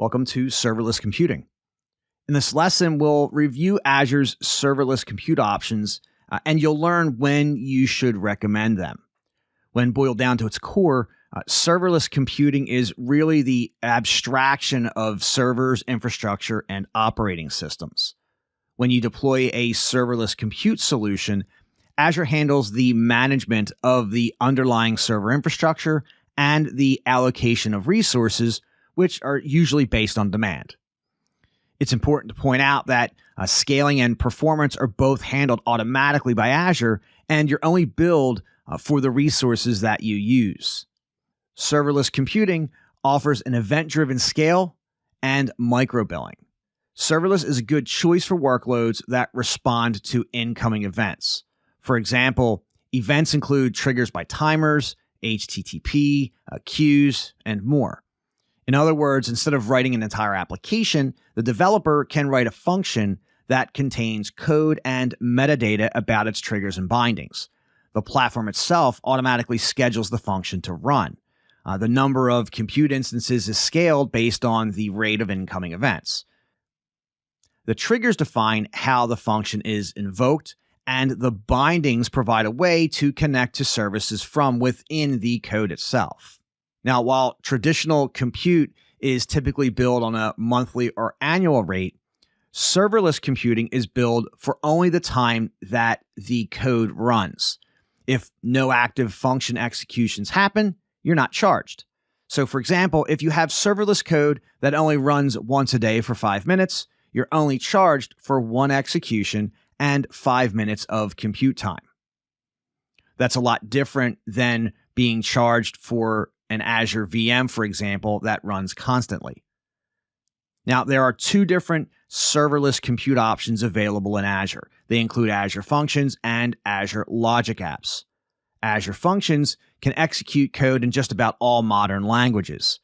Welcome to Serverless Computing. In this lesson, we'll review Azure's serverless compute options, and you'll learn when you should recommend them. When boiled down to its core, serverless computing is really the abstraction of servers, infrastructure, and operating systems. When you deploy a serverless compute solution, Azure handles the management of the underlying server infrastructure and the allocation of resources, which are usually based on demand. It's important to point out that scaling and performance are both handled automatically by Azure, and you're only billed for the resources that you use. Serverless computing offers an event-driven scale and micro-billing. Serverless is a good choice for workloads that respond to incoming events. For example, events include triggers by timers, HTTP, queues, and more. In other words, instead of writing an entire application, the developer can write a function that contains code and metadata about its triggers and bindings. The platform itself automatically schedules the function to run. The number of compute instances is scaled based on the rate of incoming events. The triggers define how the function is invoked, and the bindings provide a way to connect to services from within the code itself. Now, while traditional compute is typically billed on a monthly or annual rate, serverless computing is billed for only the time that the code runs. If no active function executions happen, you're not charged. So, for example, if you have serverless code that only runs once a day for 5 minutes, you're only charged for one execution and 5 minutes of compute time. That's a lot different than being charged for an Azure VM, for example, that runs constantly. Now, there are two different serverless compute options available in Azure. They include Azure Functions and Azure Logic Apps. Azure Functions can execute code in just about all modern languages.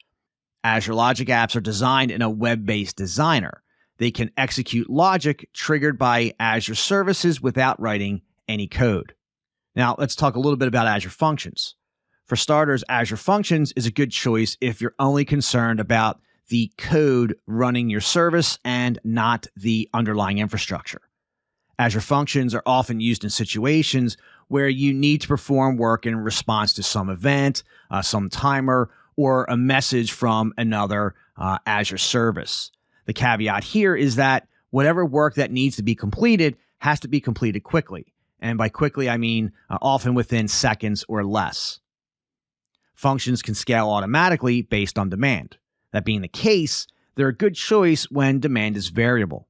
Azure Logic Apps are designed in a web-based designer. They can execute logic triggered by Azure services without writing any code. Now, let's talk a little bit about Azure Functions. For starters, Azure Functions is a good choice if you're only concerned about the code running your service and not the underlying infrastructure. Azure Functions are often used in situations where you need to perform work in response to some event, some timer, or a message from another Azure service. The caveat here is that whatever work that needs to be completed has to be completed quickly. And by quickly, I mean often within seconds or less. Functions can scale automatically based on demand. That being the case, they're a good choice when demand is variable.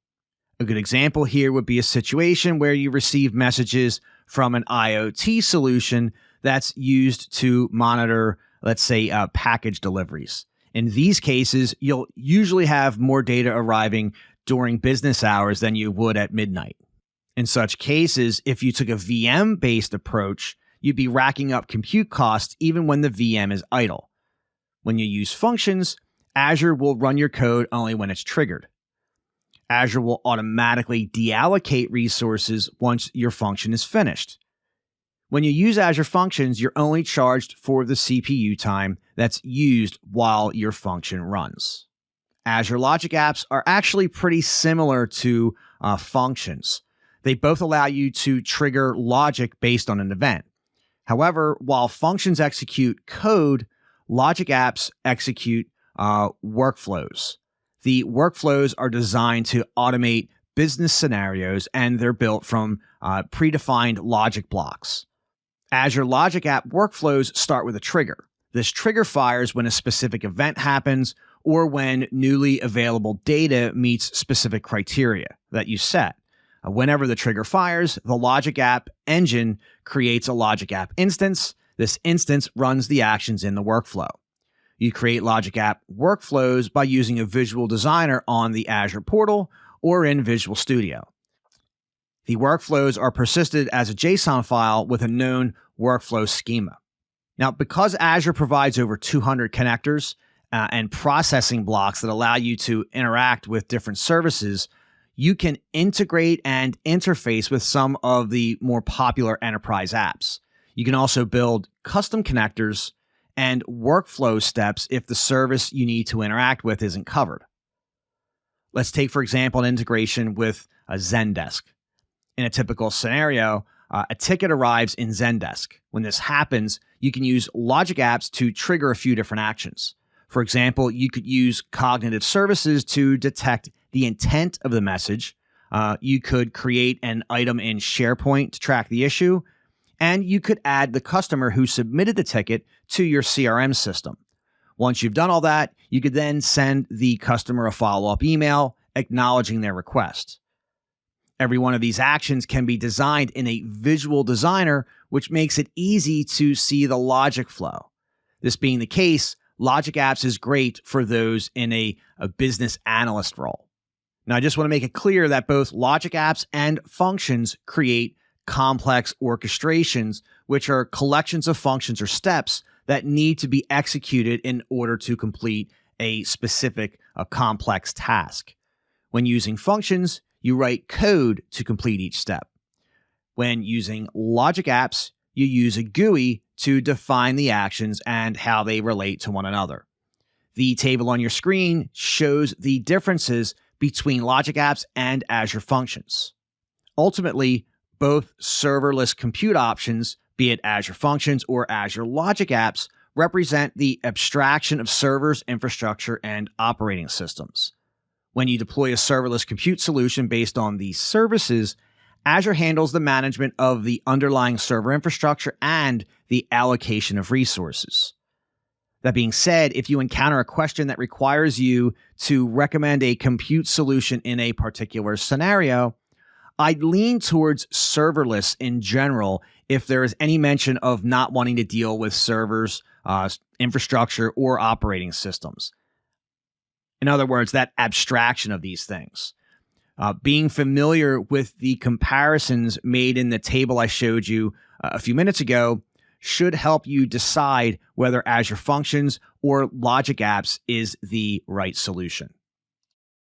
A good example here would be a situation where you receive messages from an IoT solution that's used to monitor, let's say, package deliveries. In these cases, you'll usually have more data arriving during business hours than you would at midnight. In such cases, if you took a VM-based approach, you'd be racking up compute costs even when the VM is idle. When you use functions, Azure will run your code only when it's triggered. Azure will automatically deallocate resources once your function is finished. When you use Azure Functions, you're only charged for the CPU time that's used while your function runs. Azure Logic Apps are actually pretty similar to functions. They both allow you to trigger logic based on an event. However, while functions execute code, Logic Apps execute workflows. The workflows are designed to automate business scenarios, and they're built from predefined logic blocks. Azure Logic App workflows start with a trigger. This trigger fires when a specific event happens or when newly available data meets specific criteria that you set. Whenever the trigger fires, the Logic App engine creates a Logic App instance. This instance runs the actions in the workflow. You create Logic App workflows by using a visual designer on the Azure portal or in Visual Studio. The workflows are persisted as a JSON file with a known workflow schema. Now, because Azure provides over 200 connectors and processing blocks that allow you to interact with different services, you can integrate and interface with some of the more popular enterprise apps. You can also build custom connectors and workflow steps if the service you need to interact with isn't covered. Let's take, for example, an integration with a Zendesk. In a typical scenario, a ticket arrives in Zendesk. When this happens, you can use logic apps to trigger a few different actions. For example, you could use cognitive services to detect the intent of the message. You could create an item in SharePoint to track the issue. And you could add the customer who submitted the ticket to your CRM system. Once you've done all that, you could then send the customer a follow-up email acknowledging their request. Every one of these actions can be designed in a visual designer, which makes it easy to see the logic flow. This being the case, Logic Apps is great for those in a business analyst role. Now, I just want to make it clear that both Logic Apps and Functions create complex orchestrations, which are collections of functions or steps that need to be executed in order to complete a specific, complex task. When using functions, you write code to complete each step. When using Logic Apps, you use a GUI to define the actions and how they relate to one another. The table on your screen shows the differences between Logic Apps and Azure Functions. Ultimately, both serverless compute options, be it Azure Functions or Azure Logic Apps, represent the abstraction of servers, infrastructure, and operating systems. When you deploy a serverless compute solution based on these services, Azure handles the management of the underlying server infrastructure and the allocation of resources. That being said, if you encounter a question that requires you to recommend a compute solution in a particular scenario, I'd lean towards serverless in general if there is any mention of not wanting to deal with servers, infrastructure, or operating systems. In other words, that abstraction of these things. Being familiar with the comparisons made in the table I showed you a few minutes ago should help you decide whether Azure Functions or Logic Apps is the right solution.